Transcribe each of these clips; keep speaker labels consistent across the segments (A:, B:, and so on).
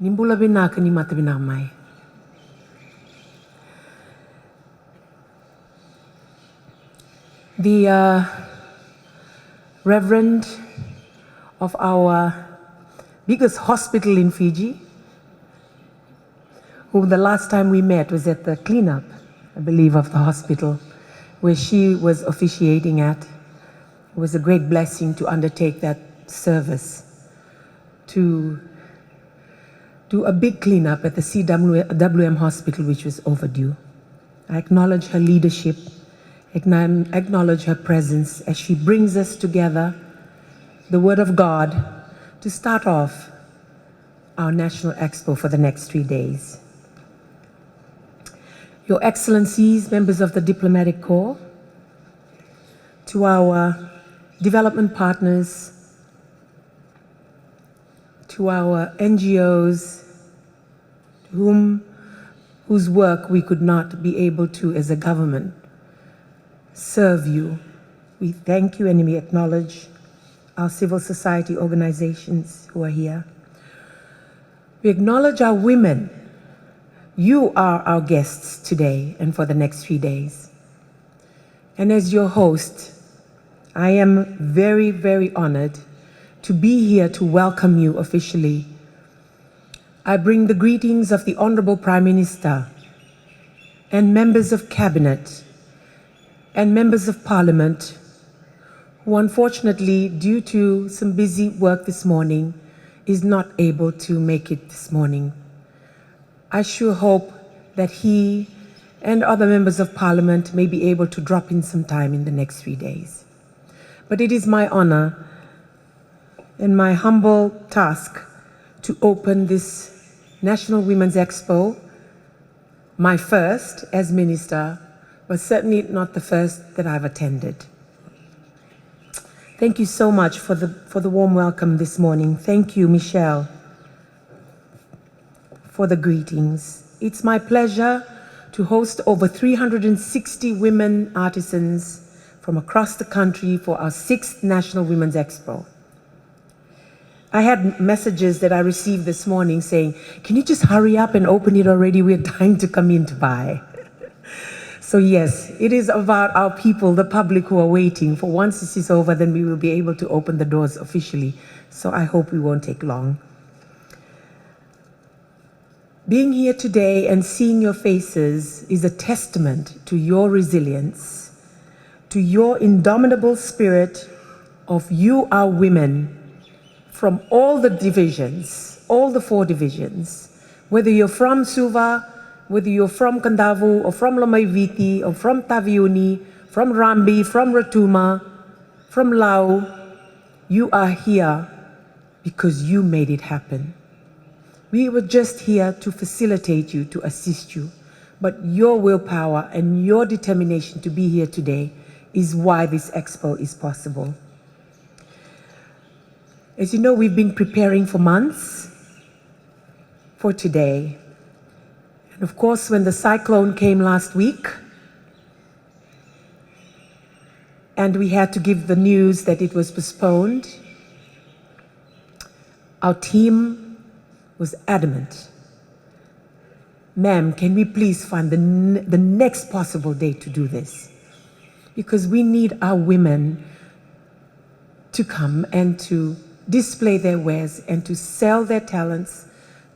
A: Nimbula binaka ni mata binamay. The Reverend of our biggest hospital in Fiji, who the last time we met was at the cleanup, I believe, of the hospital, where she was officiating at. It was a great blessing to undertake that service, to do a big cleanup at the CWM hospital, which was overdue. I acknowledge her leadership, acknowledge her presence as she brings us together, the Word of God, to start off our National Expo for the next 3 days. Your Excellencies, members of the Diplomatic Corps, to our development partners, to our NGOs, whose work we could not be able to, as a government, serve you. We thank you and we acknowledge our civil society organizations who are here. We acknowledge our women. You are our guests today and for the next 3 days. And as your host, I am very, very honored to be here to welcome you officially. I bring the greetings of the Honorable Prime Minister and members of Cabinet and members of Parliament who unfortunately, due to some busy work this morning, is not able to make it this morning. I sure hope that he and other members of Parliament may be able to drop in some time in the next 3 days. But it is my honor and my humble task to open this National Women's Expo, my first as minister, but certainly not the first that I've attended. Thank you so much for the warm welcome this morning. Thank you, Michelle, for the greetings. It's my pleasure to host over 360 women artisans from across the country for our 6th National Women's Expo. I had messages that I received this morning saying, can you just hurry up and open it already? We're dying to come in to buy. So yes, it is about our people, the public, who are waiting. For once this is over, then we will be able to open the doors officially. So I hope we won't take long. Being here today and seeing your faces is a testament to your resilience, to your indomitable spirit of you, our women, from all the divisions, all the 4 divisions, whether you're from Suva, whether you're from Kandavu, or from Lomaiviti, or from Taviuni, from Rambi, from Ratuma, from Lau, you are here because you made it happen. We were just here to facilitate you, to assist you, but your willpower and your determination to be here today is why this expo is possible. As you know, we've been preparing for months for today. And of course, when the cyclone came last week, and we had to give the news that it was postponed, our team was adamant. Ma'am, can we please find the next possible date to do this? Because we need our women to come and to display their wares and to sell their talents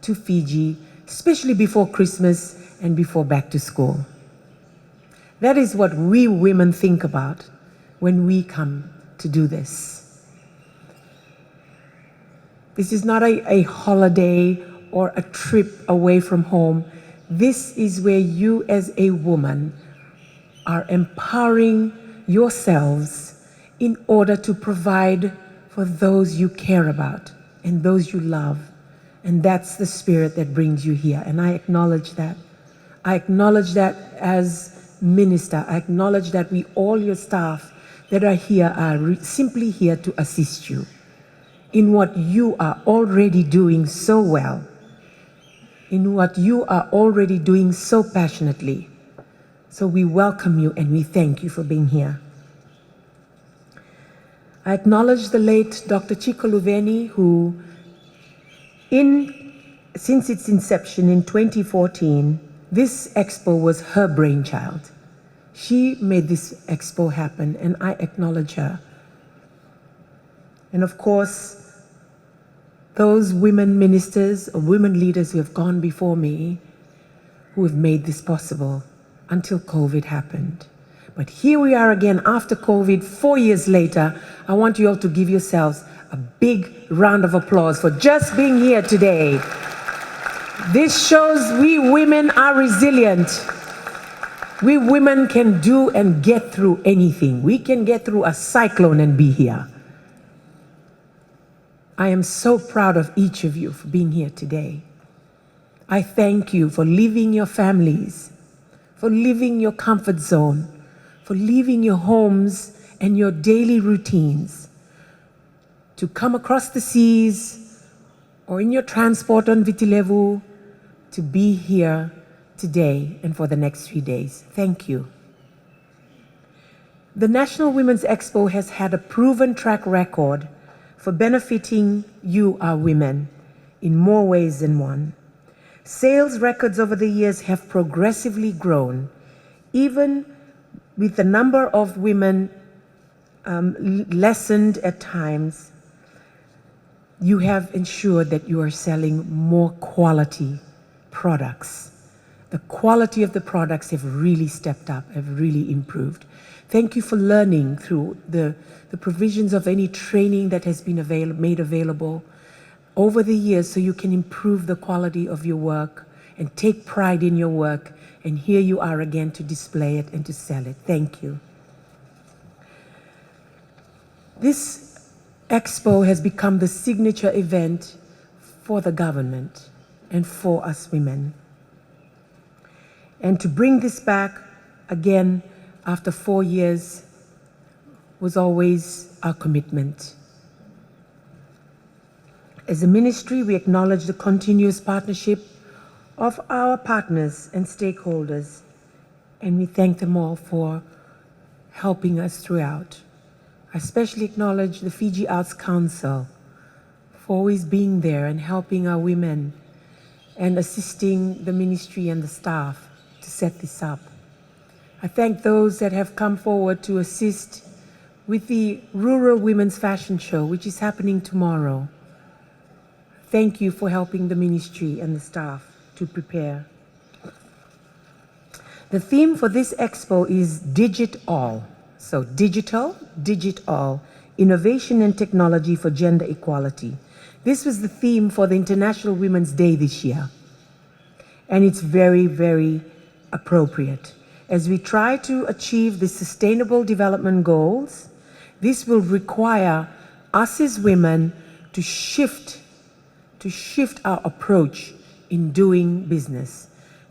A: to Fiji, especially before Christmas and before back to school. That is what we women think about when we come to do this. This is not a holiday or a trip away from home. This is where you as a woman are empowering yourselves in order to provide for those you care about and those you love. And that's the spirit that brings you here. And I acknowledge that. I acknowledge that as minister. I acknowledge that we, all your staff that are here, are simply here to assist you in what you are already doing so well, in what you are already doing so passionately. So we welcome you and we thank you for being here. I acknowledge the late Dr. Chico Luveni, who, in since its inception in 2014, this expo was her brainchild. She made this expo happen, and I acknowledge her. And of course, those women ministers or women leaders who have gone before me, who have made this possible until COVID happened. But here we are again after COVID, 4 years later. I want you all to give yourselves a big round of applause for just being here today. This shows we women are resilient. We women can do and get through anything. We can get through a cyclone and be here. I am so proud of each of you for being here today. I thank you for leaving your families, for leaving your comfort zone, for leaving your homes and your daily routines to come across the seas or in your transport on Vitilevu to be here today and for the next few days. Thank you. The National Women's Expo has had a proven track record for benefiting you, our women, in more ways than one. Sales records over the years have progressively grown, even with the number of women lessened at times. You have ensured that you are selling more quality products. The quality of the products have really stepped up, have really improved. Thank you for learning through the provisions of any training that has been made available over the years so you can improve the quality of your work and take pride in your work. And here you are again to display it and to sell it. Thank you. This expo has become the signature event for the government and for us women. And to bring this back again after 4 years was always our commitment. As a ministry, we acknowledge the continuous partnership of our partners and stakeholders, and we thank them all for helping us throughout. I especially acknowledge the Fiji Arts Council for always being there and helping our women and assisting the ministry and the staff to set this up. I thank those that have come forward to assist with the Rural Women's Fashion Show, which is happening tomorrow. Thank you for helping the ministry and the staff to prepare. The theme for this expo is Digit All. So digital, Digit All, innovation and technology for gender equality. This was the theme for the International Women's Day this year. And it's very, very appropriate. As we try to achieve the Sustainable Development Goals, this will require us as women to shift our approach in doing business,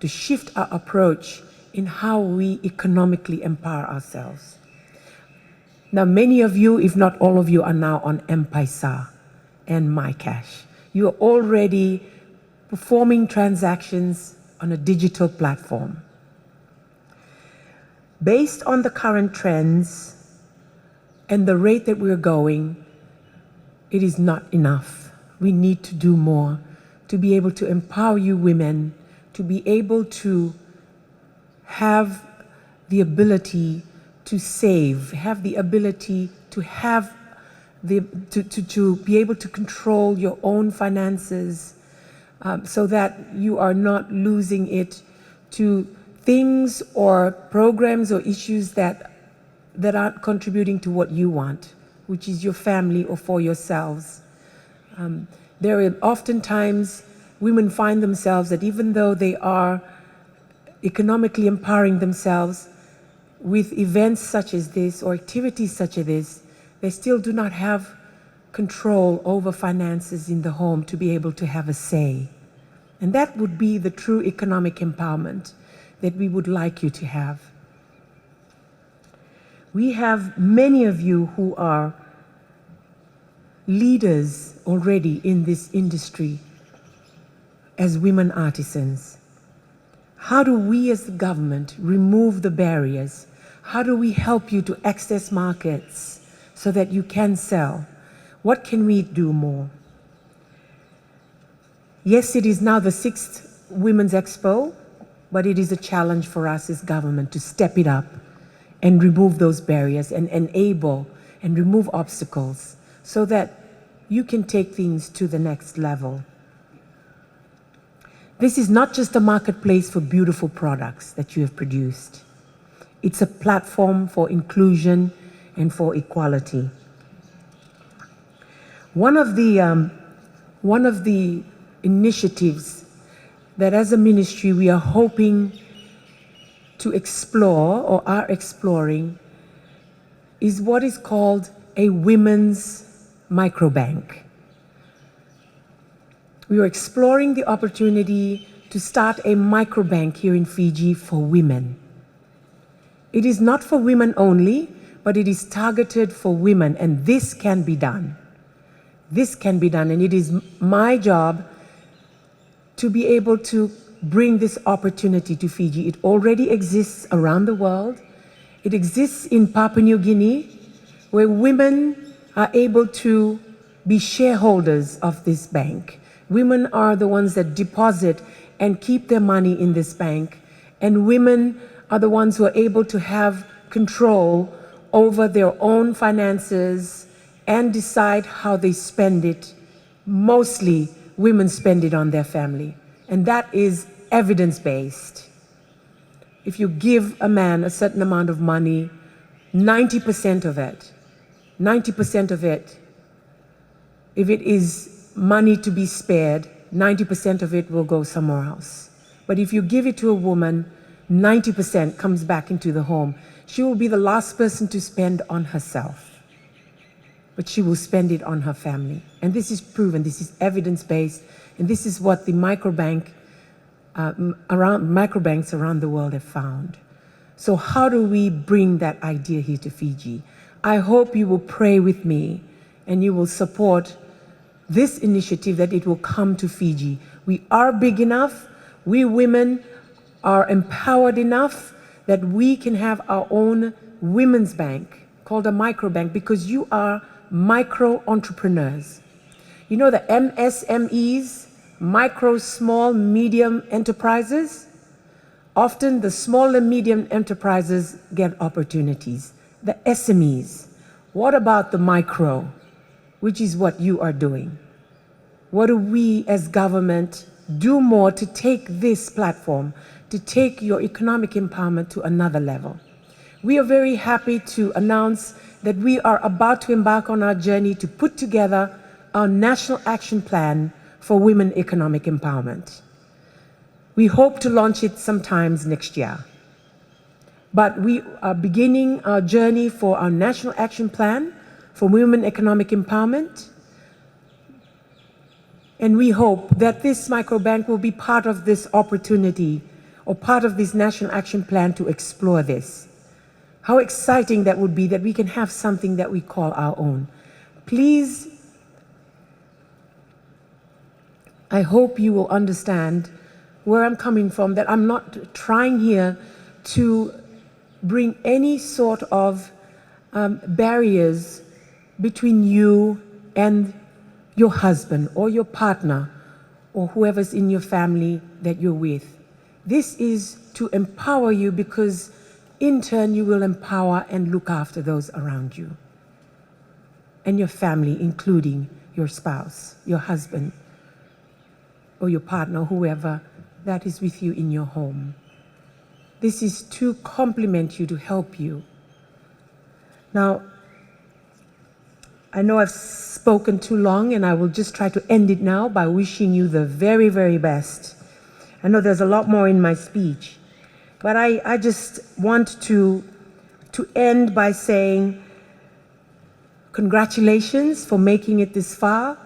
A: to shift our approach in how we economically empower ourselves. Now, many of you, if not all of you, are now on M-Pesa and MyCash. You are already performing transactions on a digital platform. Based on the current trends and the rate that we're going, it is not enough. We need to do more to be able to empower you women, to be able to have the ability to save, have the ability to have to be able to control your own finances, so that you are not losing it to things or programs or issues that aren't contributing to what you want, which is your family or for yourselves. There are oftentimes women find themselves that even though they are economically empowering themselves with events such as this or activities such as this, they still do not have control over finances in the home to be able to have a say. And that would be the true economic empowerment that we would like you to have. We have many of you who are leaders already in this industry as women artisans. How do we as the government remove the barriers? How do we help you to access markets so that you can sell? What can we do more? Yes, it is now the 6th Women's Expo, but it is a challenge for us as government to step it up and remove those barriers and enable and remove obstacles so that you can take things to the next level. This is not just a marketplace for beautiful products that you have produced. It's a platform for inclusion and for equality. One of the initiatives that as a ministry we are hoping to explore or are exploring is what is called a women's microbank. We are exploring the opportunity to start a microbank here in Fiji for women. It is not for women only, but it is targeted for women, and this can be done. This can be done, and it is my job to be able to bring this opportunity to Fiji. It already exists around the world. It exists in Papua New Guinea, where women are able to be shareholders of this bank. Women are the ones that deposit and keep their money in this bank, and women are the ones who are able to have control over their own finances and decide how they spend it. Mostly, women spend it on their family, and that is evidence-based. If you give a man a certain amount of money, 90% of it, if it is money to be spared, 90% of it will go somewhere else. But if you give it to a woman, 90% comes back into the home. She will be the last person to spend on herself, but she will spend it on her family. And this is proven, this is evidence-based, and this is what the microbanks around the world have found. So how do we bring that idea here to Fiji? I hope you will pray with me and you will support this initiative, that it will come to Fiji. We are big enough, we women are empowered enough that we can have our own women's bank called a microbank, because you are micro entrepreneurs. You know the MSMEs, micro, small, medium enterprises? Often the small and medium enterprises get opportunities. The SMEs. What about the micro, which is what you are doing? What do we as government do more to take this platform, to take your economic empowerment to another level? We are very happy to announce that we are about to embark on our journey to put together our National Action Plan for Women Economic Empowerment. We hope to launch it sometimes next year. But we are beginning our journey for our National Action Plan for Women Economic Empowerment. And we hope that this microbank will be part of this opportunity or part of this National Action Plan to explore this. How exciting that would be, that we can have something that we call our own. Please, I hope you will understand where I'm coming from, that I'm not trying here to bring any sort of barriers between you and your husband or your partner or whoever's in your family that you're with. This is to empower you, because in turn you will empower and look after those around you and your family, including your spouse, your husband, or your partner, whoever that is with you in your home. This is to complement you, to help you. Now, I know I've spoken too long, and I will just try to end it now by wishing you the very, very best. I know there's a lot more in my speech, but I just want to end by saying congratulations for making it this far,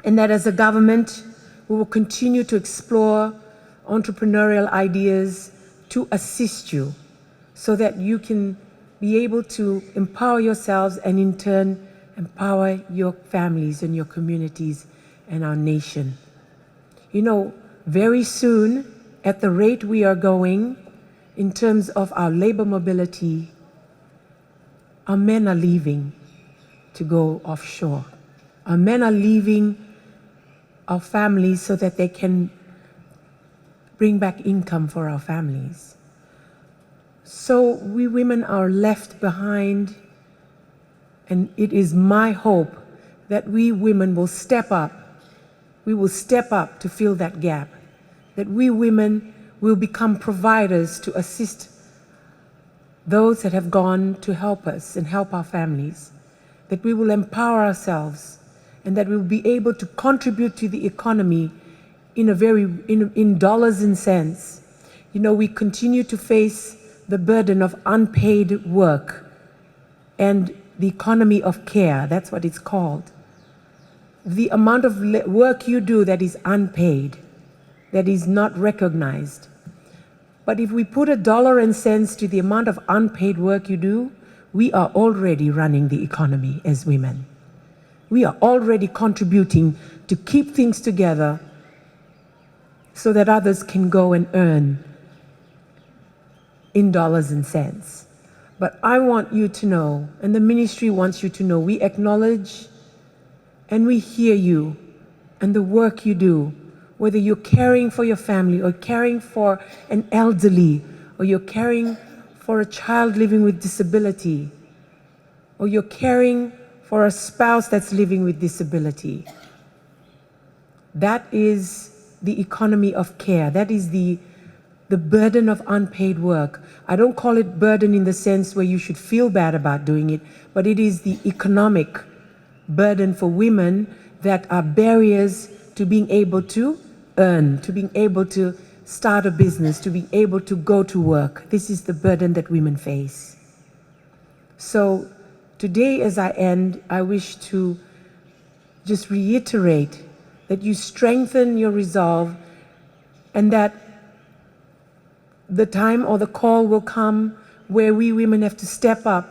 A: and that as a government, we will continue to explore entrepreneurial ideas to assist you so that you can be able to empower yourselves and in turn empower your families and your communities and our nation. You know, very soon, at the rate we are going in terms of our labor mobility, our men are leaving to go offshore. Our men are leaving our families so that they can bring back income for our families. So we women are left behind, and it is my hope that we women will step up. We will step up to fill that gap, that we women will become providers to assist those that have gone to help us and help our families, that we will empower ourselves, and that we will be able to contribute to the economy in dollars and cents. You know, we continue to face the burden of unpaid work and the economy of care, that's what it's called. The amount of work you do that is unpaid, that is not recognized. But if we put $1 and cents to the amount of unpaid work you do, we are already running the economy as women. We are already contributing to keep things together so that others can go and earn in dollars and cents. But I want you to know, and the ministry wants you to know, we acknowledge and we hear you and the work you do, whether you're caring for your family or caring for an elderly, or you're caring for a child living with disability, or you're caring for a spouse that's living with disability. That is the economy of care. That is the burden of unpaid work. I don't call it burden in the sense where you should feel bad about doing it, but it is the economic burden for women that are barriers to being able to earn, to being able to start a business, to be able to go to work. This is the burden that women face. So today, as I end, I wish to just reiterate that you strengthen your resolve, and that the time or the call will come where we women have to step up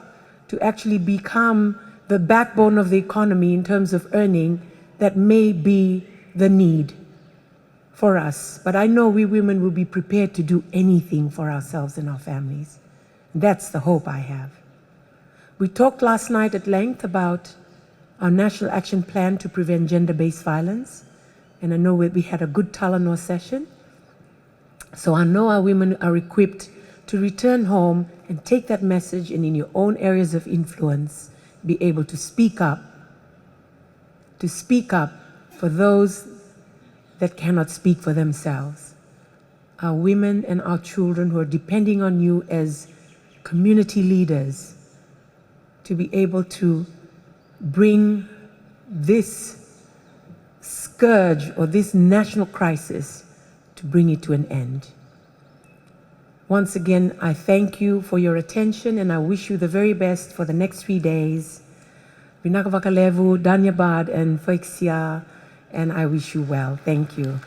A: to actually become the backbone of the economy in terms of earning. That may be the need for us. But I know we women will be prepared to do anything for ourselves and our families. That's the hope I have. We talked last night at length about our National Action Plan to prevent gender-based violence. And I know we had a good Talanoa session. So I know our women are equipped to return home and take that message, and in your own areas of influence, be able to speak up for those that cannot speak for themselves. Our women and our children who are depending on you as community leaders to be able to bring this scourge or this national crisis, to bring it to an end. Once again, I thank you for your attention, and I wish you the very best for the next 3 days. Binakavakalevu, Danyabad, and Foixia, and I wish you well. Thank you.